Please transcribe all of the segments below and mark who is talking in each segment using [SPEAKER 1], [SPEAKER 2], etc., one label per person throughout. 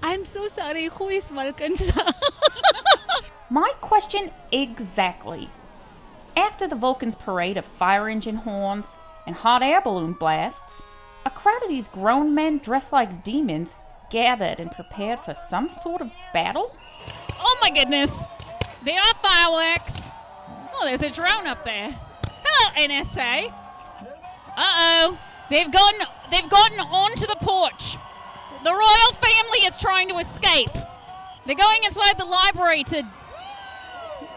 [SPEAKER 1] I'm so sorry, who is Vulcans?
[SPEAKER 2] My question exactly. After the Vulcans' parade of fire engine horns and hot air balloon blasts, a crowd of these grown men dressed like demons gathered and prepared for some sort of battle?
[SPEAKER 3] Oh my goodness! There are fireworks. Oh, there's a drone up there. Hello, NSA. Uh-oh. They've gotten onto the porch. The royal family is trying to escape. They're going inside the library to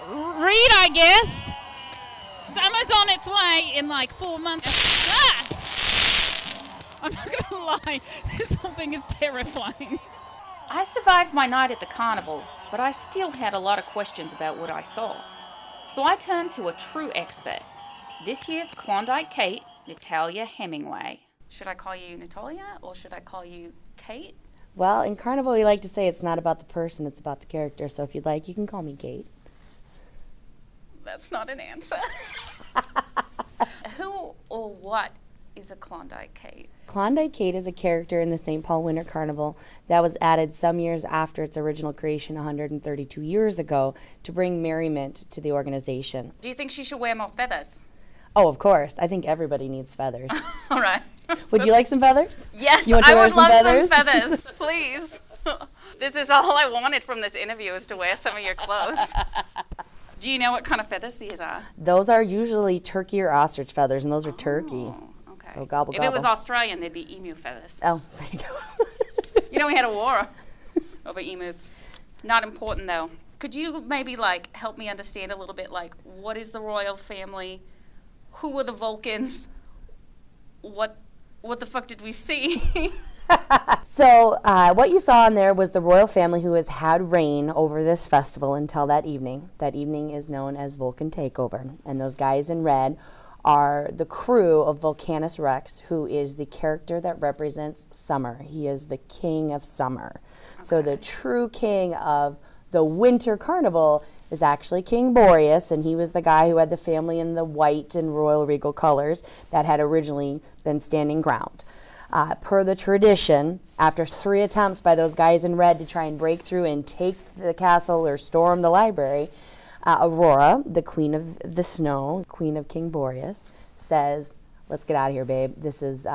[SPEAKER 3] read, I guess. Summer's on its way in like 4 months. Ah! I'm not gonna lie, this whole thing is terrifying.
[SPEAKER 2] I survived my night at the carnival, but I still had a lot of questions about what I saw. So I turned to a true expert. This year's Klondike Kate, Natalia Hemingway. Should I call you Natalia or should I call you Kate?
[SPEAKER 4] Well, in Carnival, we like to say it's not about the person, it's about the character. So if you'd like, you can call me Kate.
[SPEAKER 2] That's not an answer. Who or what is a Klondike Kate?
[SPEAKER 4] Klondike Kate is a character in the Saint Paul Winter Carnival that was added some years after its original creation 132 years ago to bring merriment to the organization.
[SPEAKER 2] Do you think she should wear more feathers?
[SPEAKER 4] Oh, of course. I think everybody needs feathers.
[SPEAKER 2] All right.
[SPEAKER 4] Would you like some feathers?
[SPEAKER 2] Yes,
[SPEAKER 4] you want to
[SPEAKER 2] I
[SPEAKER 4] wear
[SPEAKER 2] would
[SPEAKER 4] some
[SPEAKER 2] love
[SPEAKER 4] feathers?
[SPEAKER 2] some feathers, please. This is all I wanted from this interview, is to wear some of your clothes. Do you know what kind of feathers these are?
[SPEAKER 4] Those are usually turkey or ostrich feathers, and those are turkey.
[SPEAKER 2] Okay.
[SPEAKER 4] So gobble,
[SPEAKER 2] if
[SPEAKER 4] gobble.
[SPEAKER 2] it was Australian, they'd be emu feathers.
[SPEAKER 4] Oh, there you go.
[SPEAKER 2] You know, we had a war over emus. Not important, though. Could you maybe, help me understand a little bit, what is the royal family? Who were the Vulcans? What the fuck did we see?
[SPEAKER 4] So what you saw in there was the royal family who has had reign over this festival until that evening. That evening is known as Vulcan Takeover. And those guys in red are the crew of Vulcanus Rex, who is the character that represents summer. He is the king of summer. Okay. So the true king of the Winter Carnival is actually King Boreas, and he was the guy who had the family in the white and royal regal colors that had originally been standing ground. Per the tradition, after 3 attempts by those guys in red to try and break through and take the castle or storm the library, Aurora, the queen of the snow, queen of King Boreas, says, let's get out of here, babe. This is,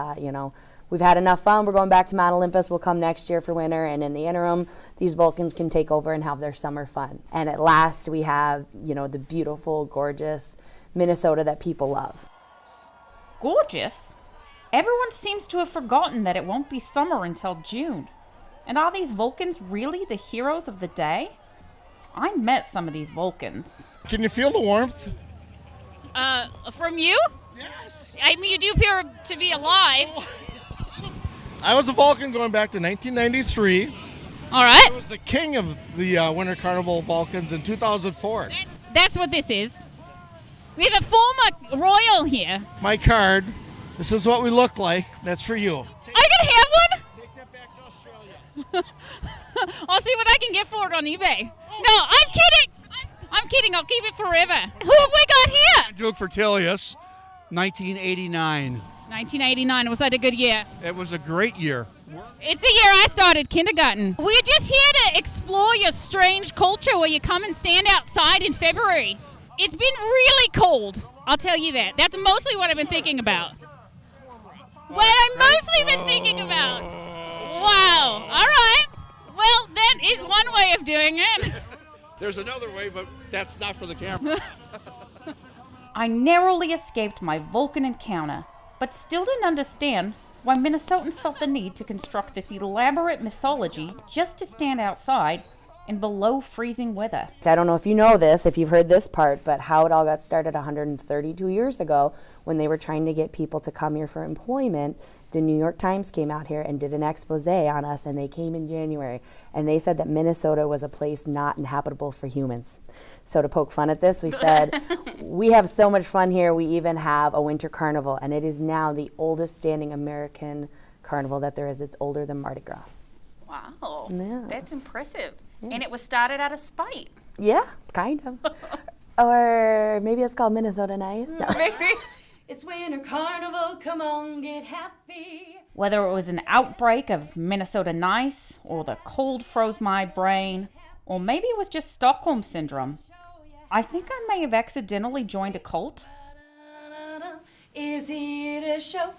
[SPEAKER 4] we've had enough fun. We're going back to Mount Olympus. We'll come next year for winter. And in the interim, these Vulcans can take over and have their summer fun. And at last, we have, the beautiful, gorgeous Minnesota that people love.
[SPEAKER 2] Gorgeous? Everyone seems to have forgotten that it won't be summer until June. And are these Vulcans really the heroes of the day? I met some of these Vulcans.
[SPEAKER 5] Can you feel the warmth?
[SPEAKER 3] From you?
[SPEAKER 5] Yes.
[SPEAKER 3] I mean, you do appear to be alive.
[SPEAKER 5] I was a Vulcan going back to 1993.
[SPEAKER 3] All right.
[SPEAKER 5] I was the king of the Winter Carnival Vulcans in 2004.
[SPEAKER 3] That's what this is. We have a former royal here.
[SPEAKER 5] My card. This is what we look like. That's for you.
[SPEAKER 3] I can have one?
[SPEAKER 5] Take that back to Australia.
[SPEAKER 3] I'll see what I can get for it on eBay. No, I'm kidding. I'm kidding. I'll keep it forever. Who have we got here?
[SPEAKER 6] Duke Fertilius, 1989.
[SPEAKER 3] 1989. Was that a good year?
[SPEAKER 6] It was a great year.
[SPEAKER 3] It's the year I started kindergarten. We're just here to explore your strange culture where you come and stand outside in February. It's been really cold. I'll tell you that. That's mostly what I've been thinking about. What I've mostly been thinking about. Wow. All right. Well, that is one way of doing it.
[SPEAKER 6] There's another way, but that's not for the camera.
[SPEAKER 2] I narrowly escaped my Vulcan encounter, but still didn't understand why Minnesotans felt the need to construct this elaborate mythology just to stand outside in below freezing weather.
[SPEAKER 4] I don't know if you know this, if you've heard this part, but how it all got started 132 years ago when they were trying to get people to come here for employment. The New York Times came out here and did an expose on us, and they came in January, and they said that Minnesota was a place not inhabitable for humans. So to poke fun at this, we said, we have so much fun here, we even have a winter carnival, and it is now the oldest standing American carnival that there is. It's older than Mardi Gras.
[SPEAKER 2] Wow,
[SPEAKER 4] Yeah.
[SPEAKER 2] That's impressive. Yeah. And it was started out of spite.
[SPEAKER 4] Yeah, kind of. Or maybe it's called Minnesota Nice. No.
[SPEAKER 2] Maybe.
[SPEAKER 7] It's Winter Carnival, come on, get happy.
[SPEAKER 2] Whether it was an outbreak of Minnesota nice, or the cold froze my brain, or maybe it was just Stockholm Syndrome, I think I may have accidentally joined a cult.
[SPEAKER 7] Is it a show?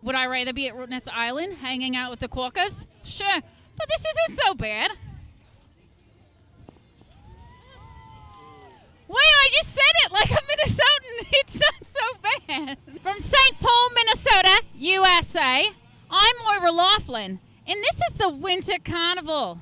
[SPEAKER 3] Would I rather be at Rootnest Island hanging out with the Quokkas? Sure, but this isn't so bad. Wait, I just said it like a Minnesotan. It's not so bad. From Saint Paul, Minnesota, USA, I'm Moira Laughlin, and this is the Winter Carnival.